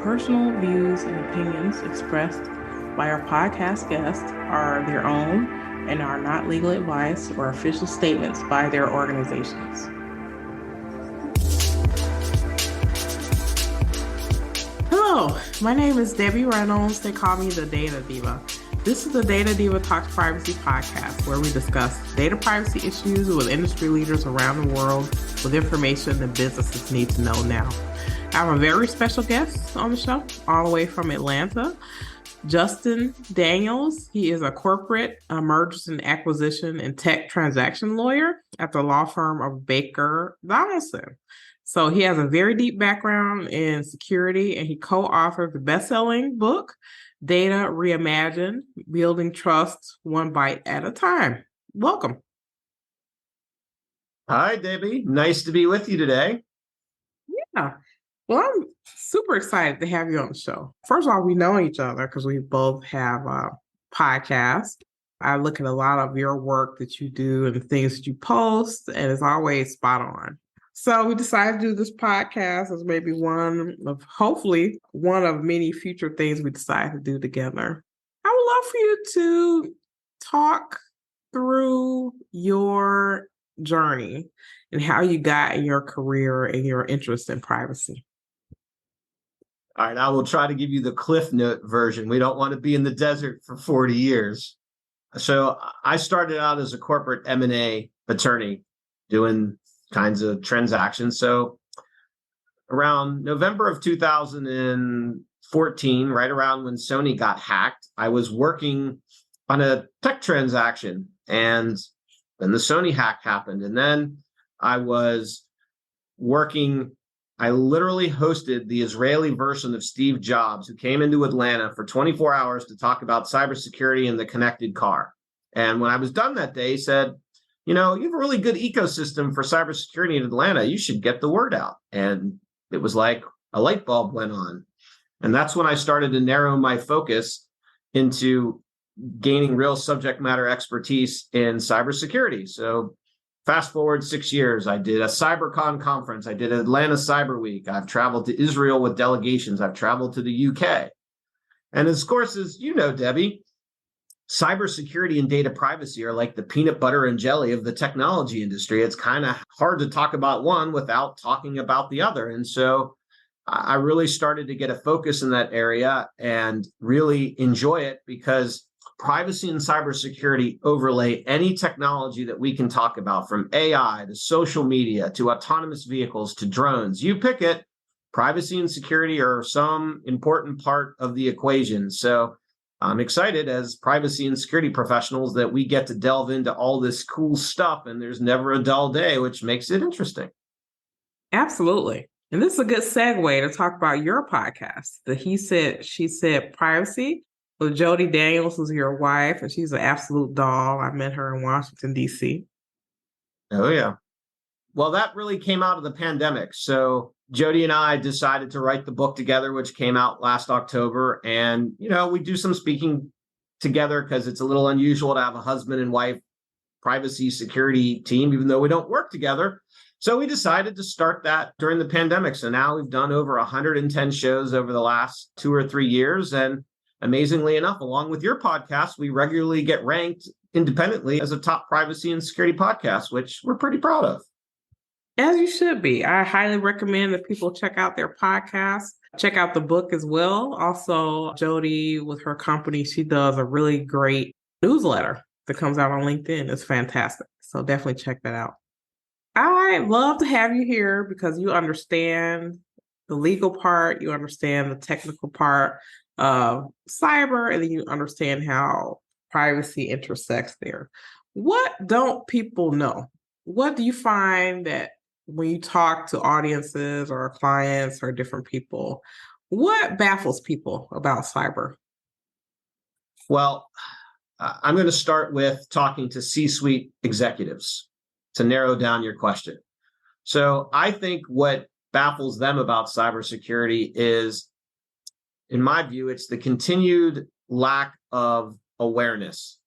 personal views and opinions expressed by our podcast guests are their own and are not legal advice or official statements by their organizations. Hello, my name is Debbie Reynolds. They call me the Data Diva. This is the Data Diva Talks Privacy podcast, where we discuss data privacy issues with industry leaders around the world with information that businesses need to know now. I have a very special guest on the show, all the way from Atlanta, Justin Daniels. He is a corporate mergers and acquisition and tech transaction lawyer at the law firm of Baker Donelson. So he has a very deep background in security, and he co-authored the best-selling book, Data Reimagined, Building Trust One Bite at a Time. Welcome. Hi, Debbie. Nice to be with you today. Yeah. Well, I'm super excited to have you on the show. First of all, we know each other because we both have a podcast. I look at a lot of your work that you do and the things that you post, and it's always spot on. So we decided to do this podcast as maybe hopefully one of many future things we decide to do together. I would love for you to talk through your journey and how you got in your career and your interest in privacy. All right, I will try to give you the Cliff Note version. We don't want to be in the desert for 40 years. So I started out as a corporate M&A attorney doing kinds of transactions. So around November of 2014, right around when Sony got hacked, I was working on a tech transaction, and then the Sony hack happened. And then I was working, I literally hosted the Israeli version of Steve Jobs, who came into Atlanta for 24 hours to talk about cybersecurity and the connected car. And when I was done that day, he said, you know, you have a really good ecosystem for cybersecurity in Atlanta. You should get the word out. And it was like a light bulb went on. And that's when I started to narrow my focus into gaining real subject matter expertise in cybersecurity. So fast forward 6 years, I did a CyberCon conference. I did Atlanta Cyber Week. I've traveled to Israel with delegations. I've traveled to the UK. And of course, as you know, Debbie, cybersecurity and data privacy are like the peanut butter and jelly of the technology industry. It's kind of hard to talk about one without talking about the other. And so I really started to get a focus in that area and really enjoy it, because privacy and cybersecurity overlay any technology that we can talk about, from AI to social media to autonomous vehicles to drones. You pick it, privacy and security are some important part of the equation. So I'm excited as privacy and security professionals that we get to delve into all this cool stuff, and there's never a dull day, which makes it interesting. Absolutely. And this is a good segue to talk about your podcast, the He Said, She Said Privacy, with Jody Daniels, who's your wife, and she's an absolute doll. I met her in Washington, D.C. Oh, yeah. Well, that really came out of the pandemic. So Jody and I decided to write the book together, which came out last October. And, you know, we do some speaking together because it's a little unusual to have a husband and wife privacy security team, even though we don't work together. So we decided to start that during the pandemic. So now we've done over 110 shows over the last 2 or 3 years. And amazingly enough, along with your podcast, we regularly get ranked independently as a top privacy and security podcast, which we're pretty proud of. As you should be. I highly recommend that people check out their podcast, check out the book as well. Also, Jody, with her company, she does a really great newsletter that comes out on LinkedIn. It's fantastic. So definitely check that out. I love to have you here because you understand the legal part, you understand the technical part of cyber, and then you understand how privacy intersects there. What don't people know? What do you find that when you talk to audiences or clients or different people, what baffles people about cyber? Well, I'm going to start with talking to C-suite executives to narrow down your question. So I think what baffles them about cybersecurity is, in my view, it's the continued lack of awareness.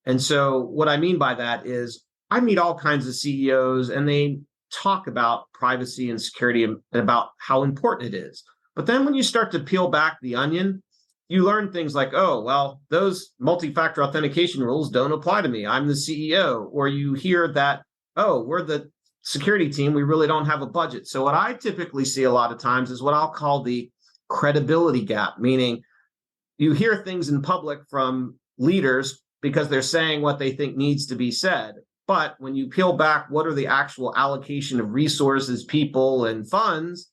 And so what I mean by that is I meet all kinds of CEOs and they talk about privacy and security and about how important it is. But then when you start to peel back the onion, you learn things like, oh, well, those multi-factor authentication rules don't apply to me. I'm the CEO. Or you hear that, oh, we're the security team. We really don't have a budget. So what I typically see a lot of times is what I'll call the credibility gap, meaning you hear things in public from leaders because they're saying what they think needs to be said. But when you peel back, what are the actual allocation of resources, people, and funds,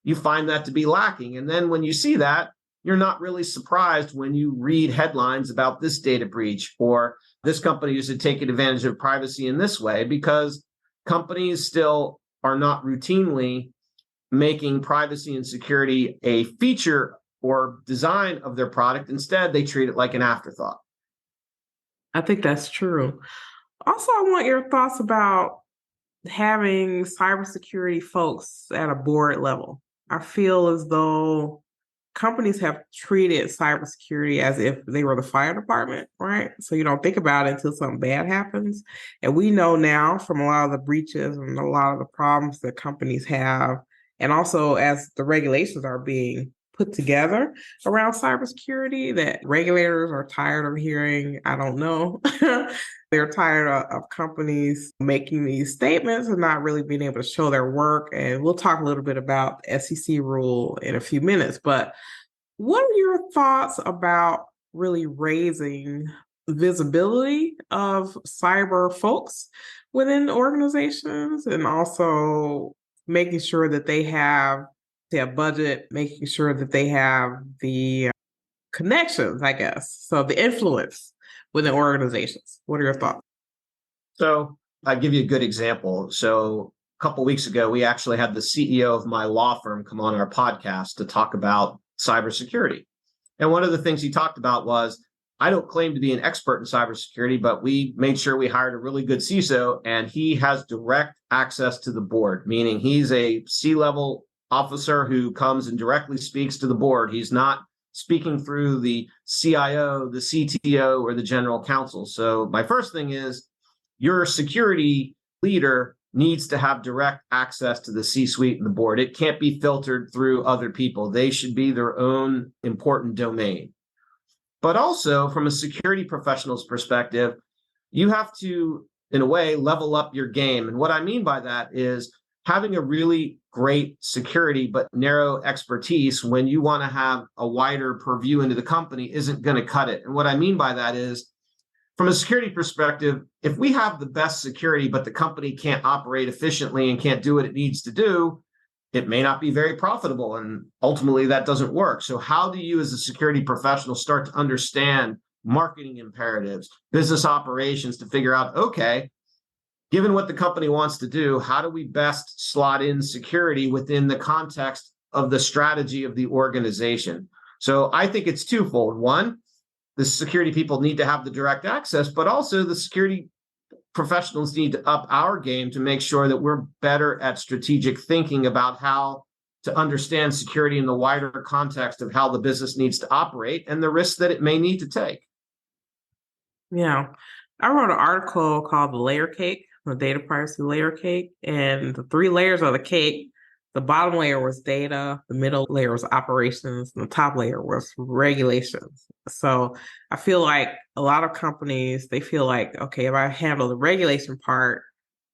you find that to be lacking. And then when you see that, you're not really surprised when you read headlines about this data breach or this company is taking advantage of privacy in this way, because companies still are not routinely making privacy and security a feature or design of their product. Instead, they treat it like an afterthought. I think that's true. Also, I want your thoughts about having cybersecurity folks at a board level. I feel as though companies have treated cybersecurity as if they were the fire department, right? So you don't think about it until something bad happens. And we know now from a lot of the breaches and a lot of the problems that companies have, and also as the regulations are being put together around cybersecurity, that regulators are tired of hearing, I don't know. They're tired of companies making these statements and not really being able to show their work. And we'll talk a little bit about the SEC rule in a few minutes. But what are your thoughts about really raising visibility of cyber folks within organizations, and also making sure that they have budget, making sure that they have the connections, I guess, so the influence within organizations? What are your thoughts? So I'll give you a good example. So a couple of weeks ago, we actually had the CEO of my law firm come on our podcast to talk about cybersecurity. And one of the things he talked about was, I don't claim to be an expert in cybersecurity, but we made sure we hired a really good CISO, and he has direct access to the board, meaning he's a C-level officer who comes and directly speaks to the board. He's not speaking through the CIO, the CTO, or the general counsel. So my first thing is, your security leader needs to have direct access to the C-suite and the board. It can't be filtered through other people. They should be their own important domain. But also, from a security professional's perspective, you have to, in a way, level up your game. And what I mean by that is having a really great security but narrow expertise when you want to have a wider purview into the company isn't going to cut it. And what I mean by that is, from a security perspective, if we have the best security, but the company can't operate efficiently and can't do what it needs to do, it may not be very profitable. And ultimately, that doesn't work. So how do you, as a security professional, start to understand marketing imperatives, business operations, to figure out, okay, given what the company wants to do, how do we best slot in security within the context of the strategy of the organization? So I think it's twofold. One, the security people need to have the direct access, but also the security professionals need to up our game to make sure that we're better at strategic thinking about how to understand security in the wider context of how the business needs to operate and the risks that it may need to take. Yeah. I wrote an article called The Layer Cake, the data privacy layer cake, and the three layers of the cake. The bottom layer was data, the middle layer was operations, and the top layer was regulations. So I feel like a lot of companies, they feel like, okay, if I handle the regulation part,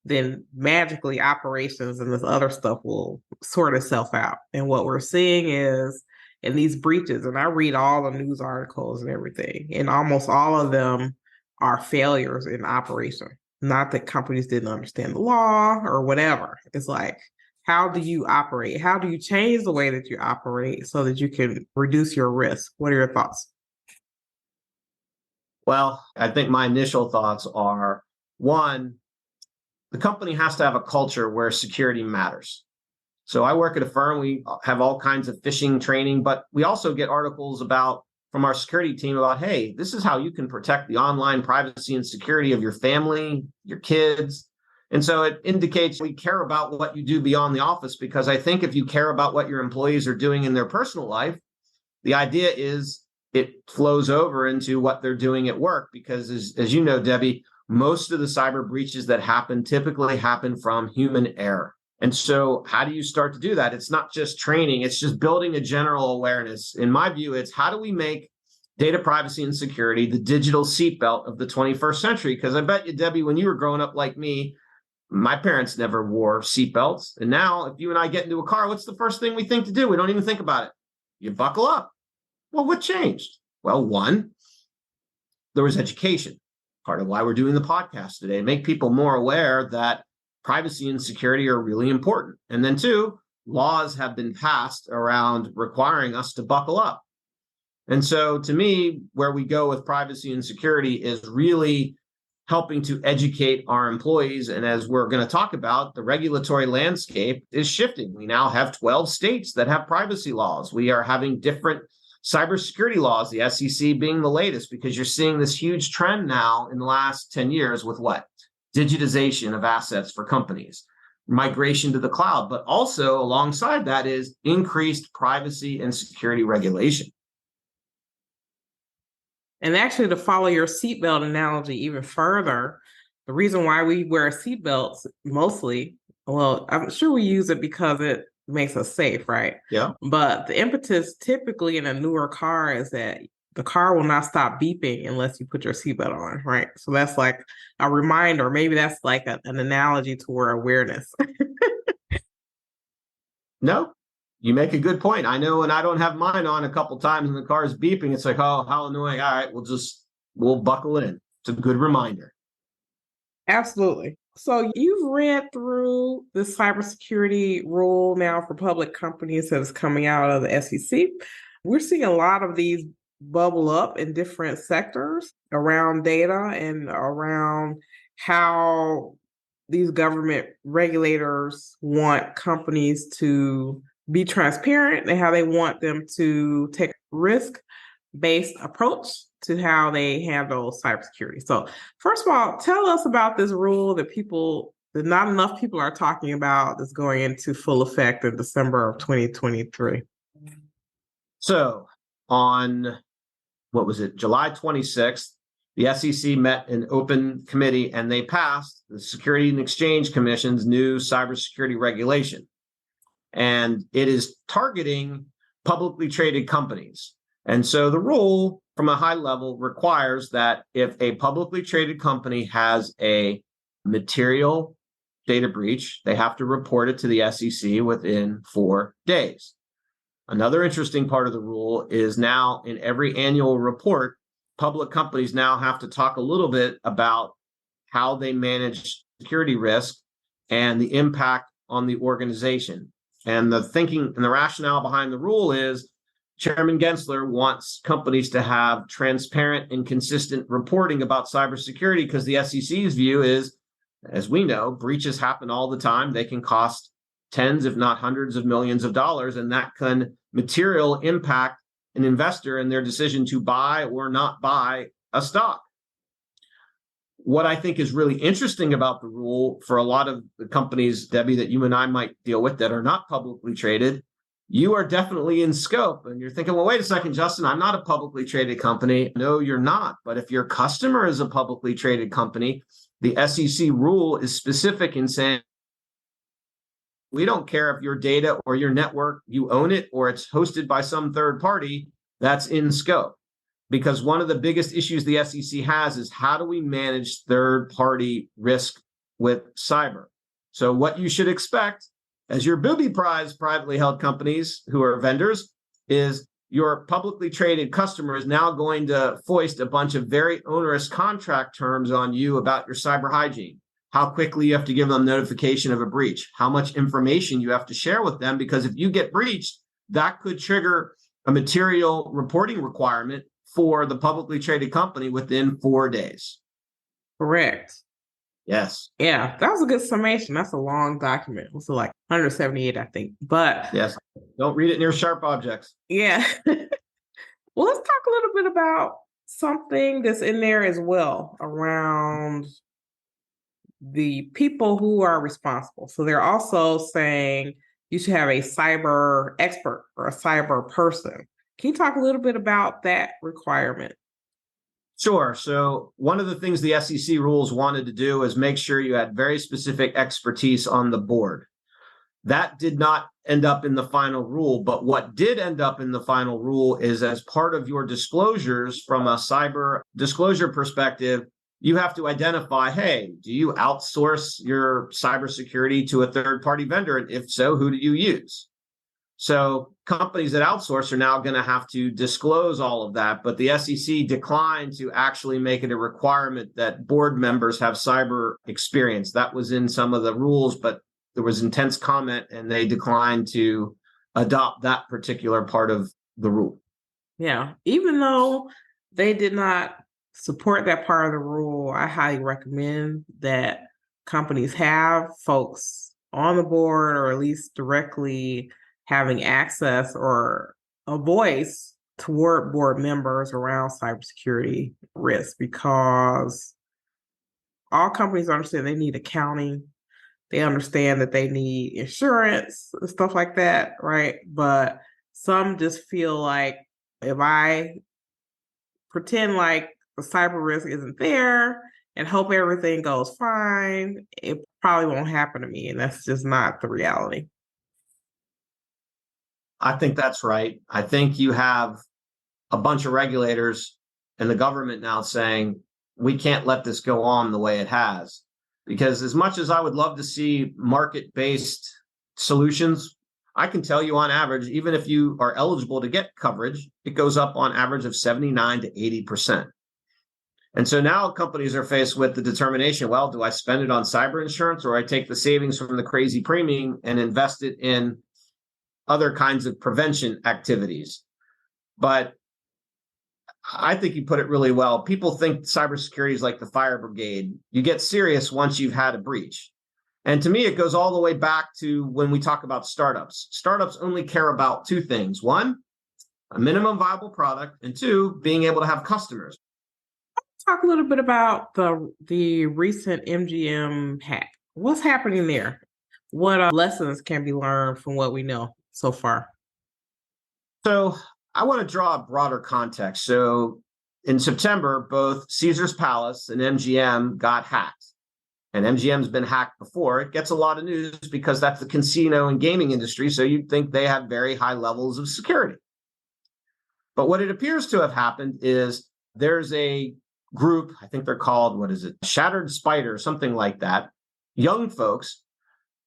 then magically operations and this other stuff will sort itself out. And what we're seeing is in these breaches, and I read all the news articles and everything, and almost all of them are failures in operation. Not that companies didn't understand the law or whatever. It's like, how do you operate? How do you change the way that you operate so that you can reduce your risk? What are your thoughts? Well, I think my initial thoughts are, one, the company has to have a culture where security matters. So I work at a firm, we have all kinds of phishing training, but we also get articles from our security team about, hey, this is how you can protect the online privacy and security of your family, your kids. And so it indicates we care about what you do beyond the office, because I think if you care about what your employees are doing in their personal life, the idea is it flows over into what they're doing at work. Because as you know, Debbie, most of the cyber breaches that happen typically happen from human error. And so how do you start to do that? It's not just training, it's just building a general awareness. In my view, it's how do we make data privacy and security the digital seatbelt of the 21st century? Because I bet you, Debbie, when you were growing up like me, my parents never wore seatbelts. And now if you and I get into a car, what's the first thing we think to do? We don't even think about it. You buckle up. Well, what changed? Well, one, there was education. Part of why we're doing the podcast today, make people more aware that privacy and security are really important. And then two, laws have been passed around requiring us to buckle up. And so to me, where we go with privacy and security is really helping to educate our employees. And as we're going to talk about, the regulatory landscape is shifting. We now have 12 states that have privacy laws. We are having different cybersecurity laws, the SEC being the latest, because you're seeing this huge trend now in the last 10 years with what? Digitization of assets for companies, migration to the cloud, but also alongside that is increased privacy and security regulation. And actually, to follow your seatbelt analogy even further, the reason why we wear seatbelts mostly, well, I'm sure we use it because it makes us safe, right? Yeah. But the impetus typically in a newer car is that the car will not stop beeping unless you put your seatbelt on, right? So that's like a reminder. Maybe that's like an analogy to where awareness. No, you make a good point. I know when I don't have mine on a couple times and the car is beeping, it's like, oh, how annoying. All right, we'll buckle in. It's a good reminder. Absolutely. So you've read through the cybersecurity rule now for public companies that is coming out of the SEC. We're seeing a lot of these bubble up in different sectors around data and around how these government regulators want companies to be transparent and how they want them to take risk-based approach to how they handle cybersecurity. So first of all, tell us about this rule that not enough people are talking about that's going into full effect in December of 2023. So on, July 26th, the SEC met in open committee and they passed the Security and Exchange Commission's new cybersecurity regulation. And it is targeting publicly traded companies. And so the rule from a high level requires that if a publicly traded company has a material data breach, they have to report it to the SEC within 4 days. Another interesting part of the rule is now in every annual report, public companies now have to talk a little bit about how they manage security risk and the impact on the organization. And the thinking and the rationale behind the rule is Chairman Gensler wants companies to have transparent and consistent reporting about cybersecurity because the SEC's view is, as we know, breaches happen all the time. They can cost tens, if not hundreds of millions of dollars, and that can material impact an investor in their decision to buy or not buy a stock. What I think is really interesting about the rule for a lot of the companies, Debbie, that you and I might deal with that are not publicly traded, you are definitely in scope. And you're thinking, well, wait a second, Justin, I'm not a publicly traded company. No, you're not. But if your customer is a publicly traded company, the SEC rule is specific in saying, we don't care if your data or your network, you own it or it's hosted by some third party, that's in scope. Because one of the biggest issues the SEC has is how do we manage third-party risk with cyber? So what you should expect as your booby prize privately held companies who are vendors is your publicly traded customer is now going to foist a bunch of very onerous contract terms on you about your cyber hygiene, how quickly you have to give them notification of a breach, how much information you have to share with them, because if you get breached, that could trigger a material reporting requirement for the publicly traded company within 4 days. Correct. Yes. Yeah, that was a good summation. That's a long document. It was like 178, I think. But yes, don't read it near sharp objects. Yeah. Well, let's talk a little bit about something that's in there as well around the people who are responsible. So they're also saying you should have a cyber expert or a cyber person. Can you talk a little bit about that requirement? Sure. So one of the things the SEC rules wanted to do is make sure you had very specific expertise on the board. That did not end up in the final rule, but what did end up in the final rule is, as part of your disclosures from a cyber disclosure perspective, you have to identify, hey, do you outsource your cybersecurity to a third-party vendor? And if so, who do you use? So companies that outsource are now going to have to disclose all of that, but the SEC declined to actually make it a requirement that board members have cyber experience. That was in some of the rules, but there was intense comment and they declined to adopt that particular part of the rule. Yeah, even though they did not support that part of the rule, I highly recommend that companies have folks on the board, or at least directly having access or a voice toward board members around cybersecurity risk, because all companies understand they need accounting. They understand that they need insurance and stuff like that, right? But some just feel like, if I pretend like the cyber risk isn't there and hope everything goes fine, it probably won't happen to me. And that's just not the reality. I think that's right. I think you have a bunch of regulators and the government now saying, we can't let this go on the way it has. Because as much as I would love to see market-based solutions, I can tell you on average, even if you are eligible to get coverage, it goes up on average of 79 to 80%. And so now companies are faced with the determination, well, do I spend it on cyber insurance, or I take the savings from the crazy premium and invest it in other kinds of prevention activities? But I think you put it really well. People think cybersecurity is like the fire brigade. You get serious once you've had a breach. And to me, it goes all the way back to when we talk about startups. Startups only care about two things. One, a minimum viable product, and two, being able to have customers. Talk a little bit about the recent MGM hack. What's happening there? What lessons can be learned from what we know so far? So I want to draw a broader context. So in September, both Caesars Palace and MGM got hacked. And MGM's been hacked before. It gets a lot of news because that's the casino and gaming industry. So you'd think they have very high levels of security. But what it appears to have happened is there's a group, I think they're called, Shattered Spider, something like that, young folks.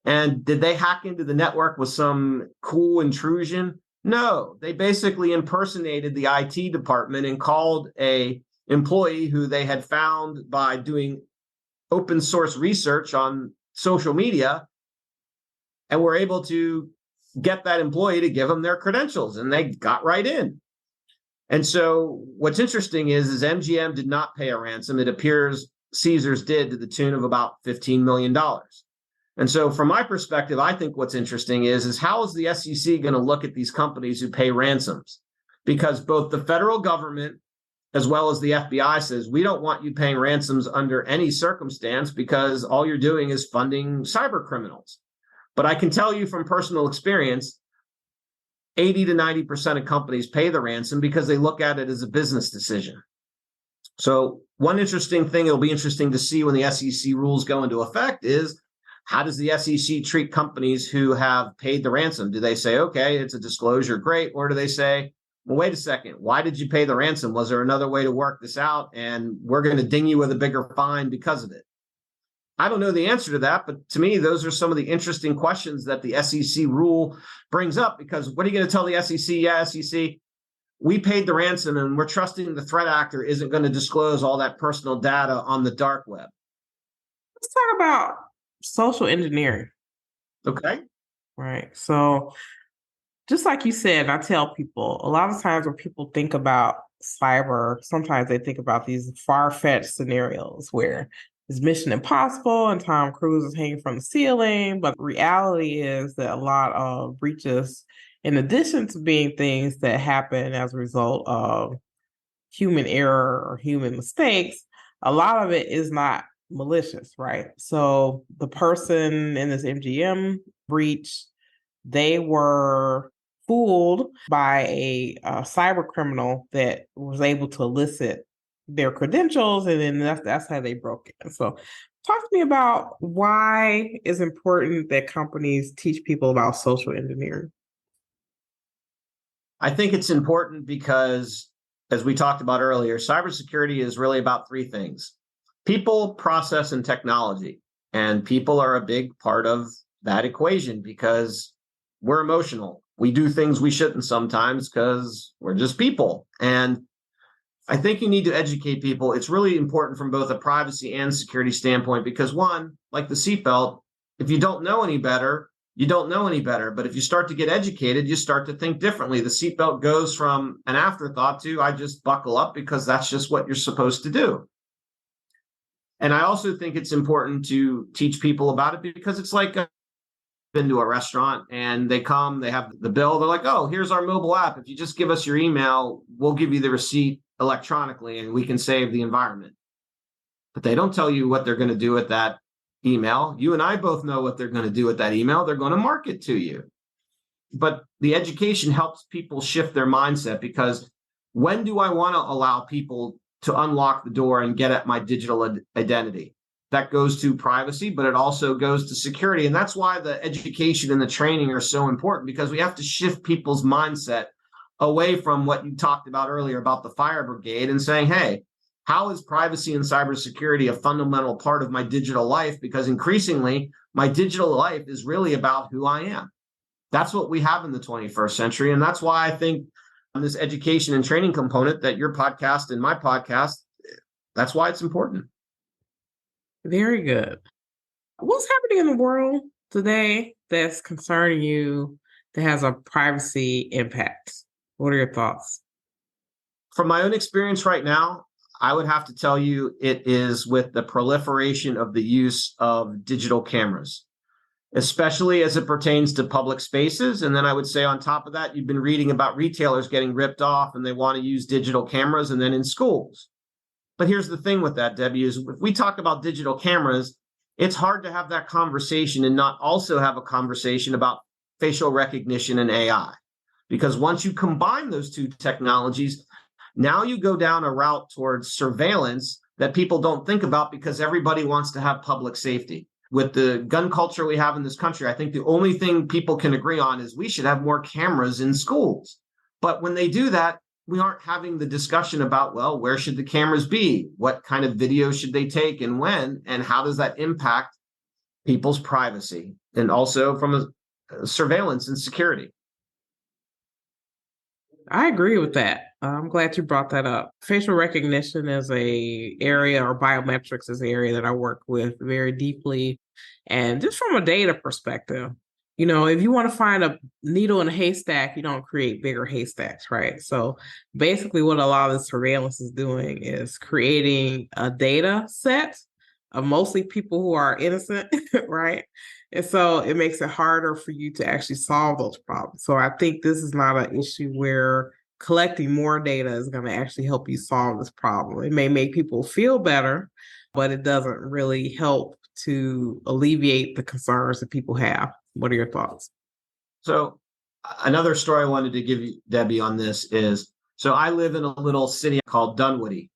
And did they hack into the network with some cool intrusion? No, they basically impersonated the IT department and called a employee who they had found by doing open source research on social media, and were able to get that employee to give them their credentials, and they got right in. And so what's interesting is MGM did not pay a ransom. It appears Caesars did, to the tune of about $15 million. And so from my perspective, I think what's interesting is how is the SEC going to look at these companies who pay ransoms? Because both the federal government as well as the FBI says, we don't want you paying ransoms under any circumstance because all you're doing is funding cyber criminals. But I can tell you from personal experience, 80 to 90% of companies pay the ransom because they look at it as a business decision. So one interesting thing, it'll be interesting to see when the SEC rules go into effect, is how does the SEC treat companies who have paid the ransom? Do they say, okay, it's a disclosure, great? Or do they say, well, wait a second, why did you pay the ransom? Was there another way to work this out? And we're going to ding you with a bigger fine because of it. I don't know the answer to that, but to me, those are some of the interesting questions that the SEC rule brings up, because what are you going to tell the SEC? Yeah, SEC, we paid the ransom and we're trusting the threat actor isn't going to disclose all that personal data on the dark web. Let's talk about social engineering. Okay. Right. So just like you said, I tell people a lot of times when people think about cyber, sometimes they think about these far-fetched scenarios where it's Mission Impossible and Tom Cruise is hanging from the ceiling. But the reality is that a lot of breaches, in addition to being things that happen as a result of human error or human mistakes, a lot of it is not malicious, right? So the person in this MGM breach, they were fooled by a cyber criminal that was able to elicit their credentials, and then that's how they broke it. So Talk to me about why it's important that companies teach people about social engineering. I think it's important because, as we talked about earlier, cybersecurity is really about three things: people, process, and technology. And people are a big part of that equation because we're emotional. We do things we shouldn't sometimes because we're just people. And I think you need to educate people. It's really important from both a privacy and security standpoint because, one, like the seatbelt, if you don't know any better, you don't know any better. But if you start to get educated, you start to think differently. The seatbelt goes from an afterthought to I just buckle up because that's just what you're supposed to do. And I also think it's important to teach people about it because it's like been to a restaurant and they come, they have the bill, they're like, oh, here's our mobile app. If you just give us your email, we'll give you the receipt electronically and we can save the environment. But they don't tell you what they're going to do with that email. You and I both know what they're going to do with that email. They're going to market to you. But the education helps people shift their mindset because when do I want to allow people to unlock the door and get at my digital identity? That goes to privacy, but it also goes to security. And that's why the education and the training are so important because we have to shift people's mindset away from what you talked about earlier about the fire brigade and saying, hey, how is privacy and cybersecurity a fundamental part of my digital life? Because increasingly, my digital life is really about who I am. That's what we have in the 21st century. And that's why I think on this education and training component that your podcast and my podcast, that's why it's important. Very good. What's happening in the world today that's concerning you that has a privacy impact? What are your thoughts? From my own experience right now, I would have to tell you it is with the proliferation of the use of digital cameras, especially as it pertains to public spaces. And then I would say on top of that, you've been reading about retailers getting ripped off and they want to use digital cameras and then in schools. But here's the thing with that, Debbie, is if we talk about digital cameras, it's hard to have that conversation and not also have a conversation about facial recognition and AI. Because once you combine those two technologies, now you go down a route towards surveillance that people don't think about because everybody wants to have public safety. With the gun culture we have in this country, I think the only thing people can agree on is we should have more cameras in schools. But when they do that, we aren't having the discussion about, well, where should the cameras be? What kind of video should they take and when? And how does that impact people's privacy? And also from a surveillance and security. I agree with that. I'm glad you brought that up. Facial recognition is a area, or biometrics is an area that I work with very deeply. And just from a data perspective, if you want to find a needle in a haystack, you don't create bigger haystacks, right? So basically what a lot of the surveillance is doing is creating a data set of mostly people who are innocent, right? And so it makes it harder for you to actually solve those problems. So I think this is not an issue where collecting more data is going to actually help you solve this problem. It may make people feel better, but it doesn't really help to alleviate the concerns that people have. What are your thoughts? So another story I wanted to give you, Debbie, on this is, so I live in a little city called Dunwoody,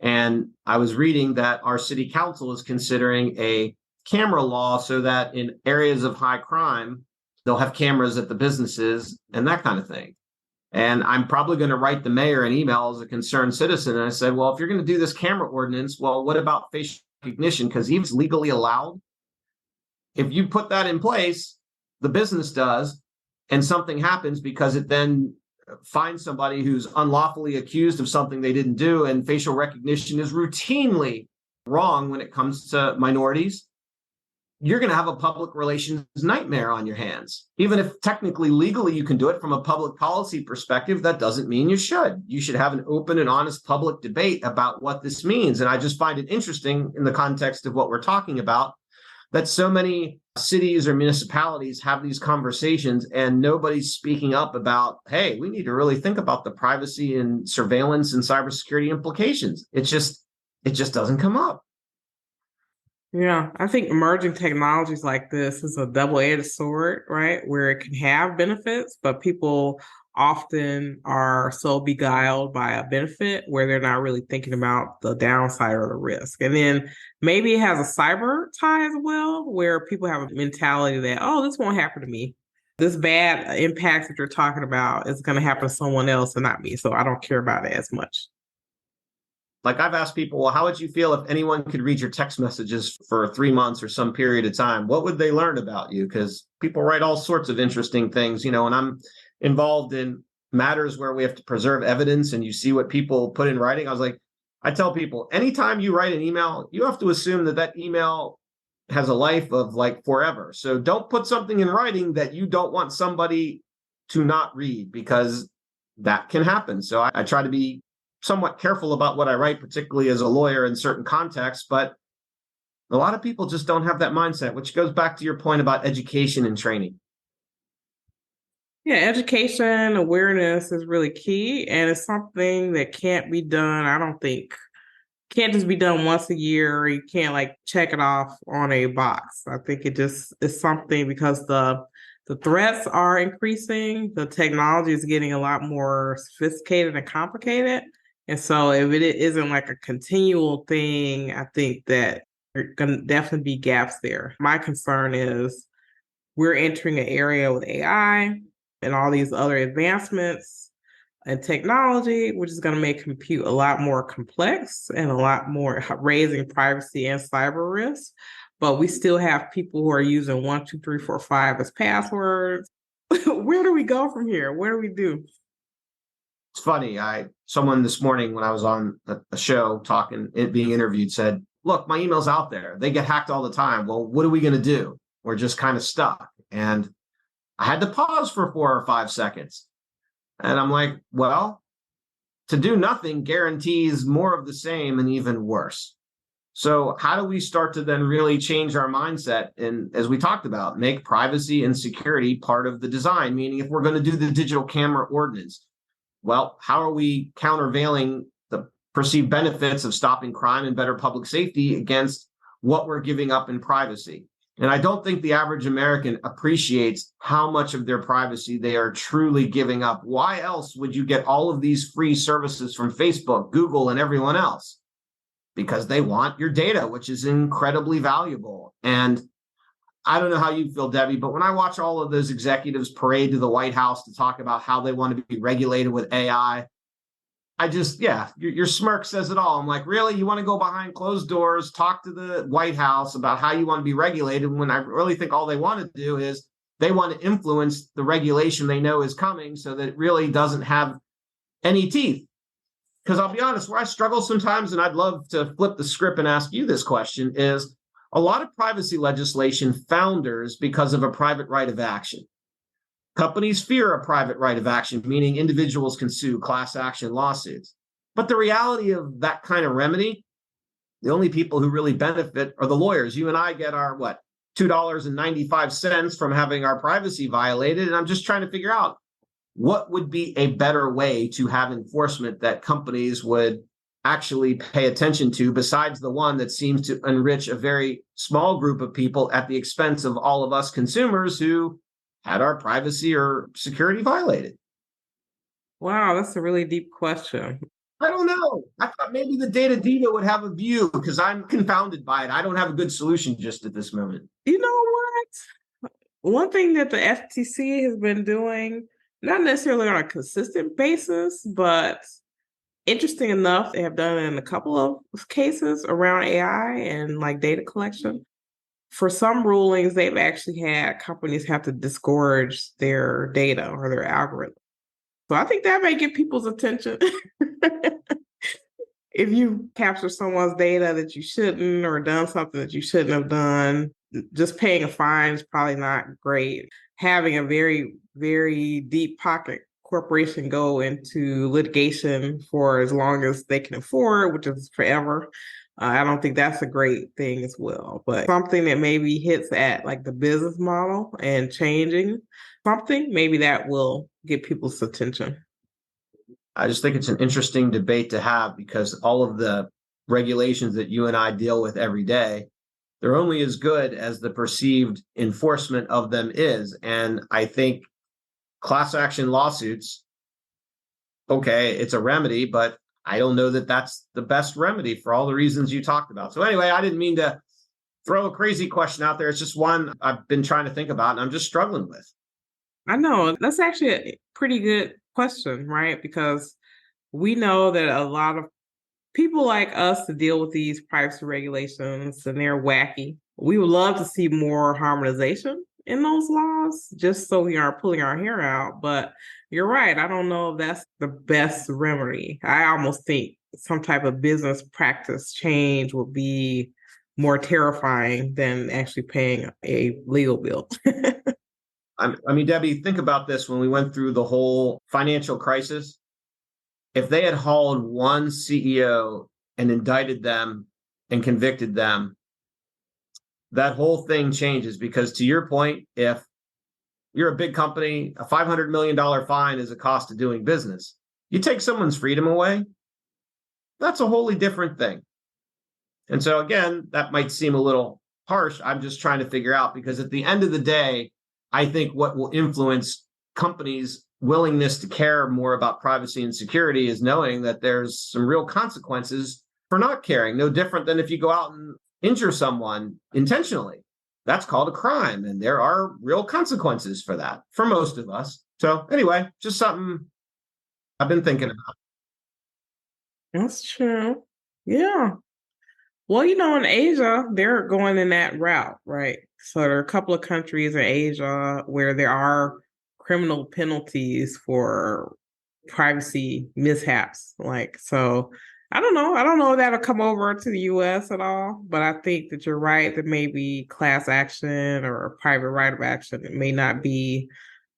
and I was reading that our city council is considering a camera law so that in areas of high crime, they'll have cameras at the businesses and that kind of thing. And I'm probably going to write the mayor an email as a concerned citizen. And I said, well, if you're going to do this camera ordinance, well, what about facial recognition? Because it's legally allowed. If you put that in place, the business does, and something happens because it then finds somebody who's unlawfully accused of something they didn't do, and facial recognition is routinely wrong when it comes to minorities, you're going to have a public relations nightmare on your hands. Even if technically, legally, you can do it from a public policy perspective, that doesn't mean you should. You should have an open and honest public debate about what this means. And I just find it interesting in the context of what we're talking about that so many cities or municipalities have these conversations and nobody's speaking up about, hey, we need to really think about the privacy and surveillance and cybersecurity implications. It just doesn't come up. Yeah, I think emerging technologies like this is a double-edged sword, right? Where it can have benefits, but people often are so beguiled by a benefit where they're not really thinking about the downside or the risk. And then maybe it has a cyber tie as well, where people have a mentality that, oh, this won't happen to me. This bad impact that you're talking about is going to happen to someone else and not me. So I don't care about it as much. Like I've asked people, well, how would you feel if anyone could read your text messages for 3 months or some period of time? What would they learn about you? Because people write all sorts of interesting things, and I'm involved in matters where we have to preserve evidence and you see what people put in writing. I tell people, anytime you write an email, you have to assume that email has a life of like forever. So don't put something in writing that you don't want somebody to not read, because that can happen. So I try to be somewhat careful about what I write, particularly as a lawyer in certain contexts, but a lot of people just don't have that mindset, which goes back to your point about education and training. Yeah, education, awareness is really key, and it's something that can't be done, I don't think, can't just be done once a year. You can't like check it off on a box. I think it just is something because the threats are increasing, the technology is getting a lot more sophisticated and complicated. And so if it isn't like a continual thing, I think that there are going to definitely be gaps there. My concern is we're entering an area with AI and all these other advancements and technology, which is going to make compute a lot more complex and a lot more raising privacy and cyber risks. But we still have people who are using 1, 2, 3, 4, 5 as passwords. Where do we go from here? What do we do? It's funny. Someone this morning when I was on a show talking, being interviewed, said, "Look, my email's out there. They get hacked all the time. Well, what are we going to do? We're just kind of stuck." And I had to pause for 4 or 5 seconds. And I'm like, well, to do nothing guarantees more of the same and even worse. So how do we start to then really change our mindset? And as we talked about, make privacy and security part of the design, meaning if we're going to do the digital camera ordinance, well, how are we countervailing the perceived benefits of stopping crime and better public safety against what we're giving up in privacy? And I don't think the average American appreciates how much of their privacy they are truly giving up. Why else would you get all of these free services from Facebook, Google, and everyone else? Because they want your data, which is incredibly valuable. And I don't know how you feel, Debbie, but when I watch all of those executives parade to the White House to talk about how they want to be regulated with AI, your smirk says it all. I'm like, really? You want to go behind closed doors, talk to the White House about how you want to be regulated, when I really think all they want to do is they want to influence the regulation they know is coming so that it really doesn't have any teeth. Because I'll be honest, where I struggle sometimes, and I'd love to flip the script and ask you this question, is a lot of privacy legislation founders because of a private right of action. Companies fear a private right of action, meaning individuals can sue, class action lawsuits. But the reality of that kind of remedy, the only people who really benefit are the lawyers. You and I get our, $2.95 from having our privacy violated. And I'm just trying to figure out what would be a better way to have enforcement that companies would actually pay attention to, besides the one that seems to enrich a very small group of people at the expense of all of us consumers who had our privacy or security violated. Wow, that's a really deep question. I don't know. I thought maybe the Data Diva would have a view, because I'm confounded by it. I don't have a good solution just at this moment. You know what? One thing that the FTC has been doing, not necessarily on a consistent basis, but interesting enough, they have done it in a couple of cases around AI and like data collection. For some rulings, they've actually had companies have to disgorge their data or their algorithm. So I think that may get people's attention. If you capture someone's data that you shouldn't, or done something that you shouldn't have done, just paying a fine is probably not great. Having a very, very deep pocket corporation go into litigation for as long as they can afford, which is forever, I don't think that's a great thing as well. But something that maybe hits at like the business model and changing something, maybe that will get people's attention. I just think it's an interesting debate to have, because all of the regulations that you and I deal with every day, they're only as good as the perceived enforcement of them is. And I think class action lawsuits, okay, it's a remedy, but I don't know that that's the best remedy for all the reasons you talked about. So anyway, I didn't mean to throw a crazy question out there. It's just one I've been trying to think about and I'm just struggling with. I know that's actually a pretty good question, right? Because we know that a lot of people like us to deal with these privacy regulations and they're wacky. We would love to see more harmonization in those laws just so we aren't pulling our hair out. But you're right. I don't know if that's the best remedy. I almost think some type of business practice change would be more terrifying than actually paying a legal bill. I mean, Debbie, think about this. When we went through the whole financial crisis, if they had hauled one CEO and indicted them and convicted them, that whole thing changes. Because to your point, if you're a big company, a $500 million fine is a cost of doing business. You take someone's freedom away, that's a wholly different thing. And so again, that might seem a little harsh. I'm just trying to figure out, because at the end of the day, I think what will influence companies' willingness to care more about privacy and security is knowing that there's some real consequences for not caring. No different than if you go out and injure someone intentionally. That's called a crime, and there are real consequences for that for most of us. So anyway, just something I've been thinking about. That's true. Yeah. Well, in Asia, they're going in that route, right? So there are a couple of countries in Asia where there are criminal penalties for privacy mishaps. So I don't know. I don't know if that'll come over to the US at all, but I think that you're right. That maybe class action or a private right of action, it may not be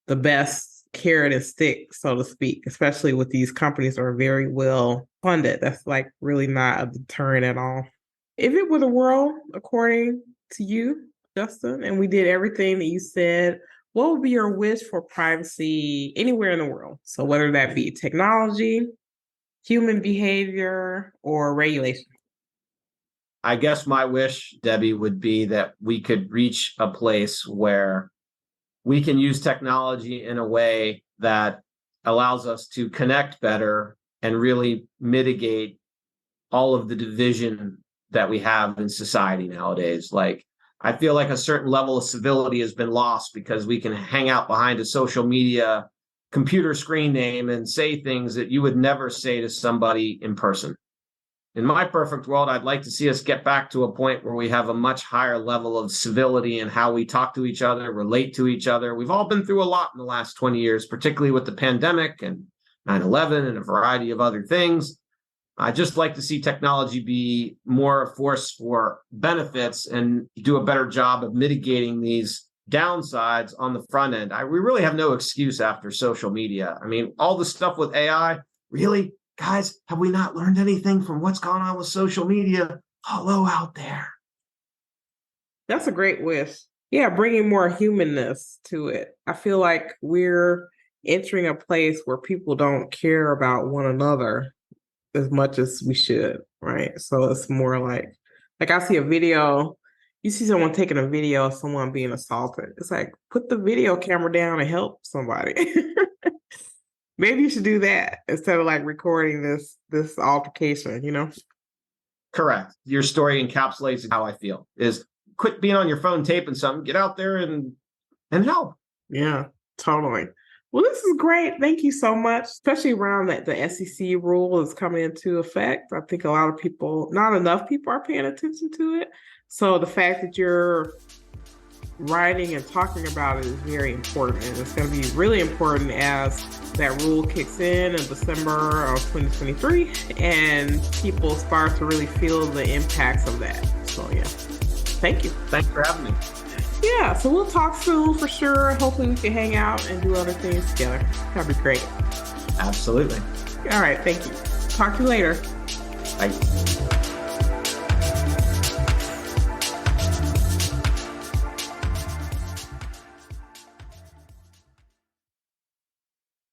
the best carrot and stick, so to speak, especially with these companies that are very well funded. That's really not a deterrent at all. If it were the world, according to you, Justin, and we did everything that you said, what would be your wish for privacy anywhere in the world? So whether that be technology, human behavior, or regulation. I guess my wish, Debbie, would be that we could reach a place where we can use technology in a way that allows us to connect better and really mitigate all of the division that we have in society nowadays. I feel like a certain level of civility has been lost because we can hang out behind a social media computer screen name and say things that you would never say to somebody in person. In my perfect world, I'd like to see us get back to a point where we have a much higher level of civility in how we talk to each other, relate to each other. We've all been through a lot in the last 20 years, particularly with the pandemic and 9/11 and a variety of other things. I'd just like to see technology be more a force for benefits and do a better job of mitigating these downsides on the front end. We really have no excuse after social media. I mean, all the stuff with AI, really, guys, have we not learned anything from what's gone on with social media? Hello out there. That's a great wish. Yeah, bringing more humanness to it. I feel like we're entering a place where people don't care about one another as much as we should, right? So it's more like I see a video, you see someone taking a video of someone being assaulted. It's put the video camera down and help somebody. Maybe you should do that instead of recording this altercation, Correct. Your story encapsulates how I feel. Is quit being on your phone taping something, get out there and help. Yeah, totally. Well, this is great. Thank you so much, especially around that the SEC rule is coming into effect. I think a lot of people, not enough people are paying attention to it. So the fact that you're writing and talking about it is very important. And it's going to be really important as that rule kicks in December of 2023 and people start to really feel the impacts of that. So yeah, thank you. Thanks for having me. Yeah, so we'll talk soon for sure. Hopefully we can hang out and do other things together. That'd be great. Absolutely. All right, thank you. Talk to you later. Bye.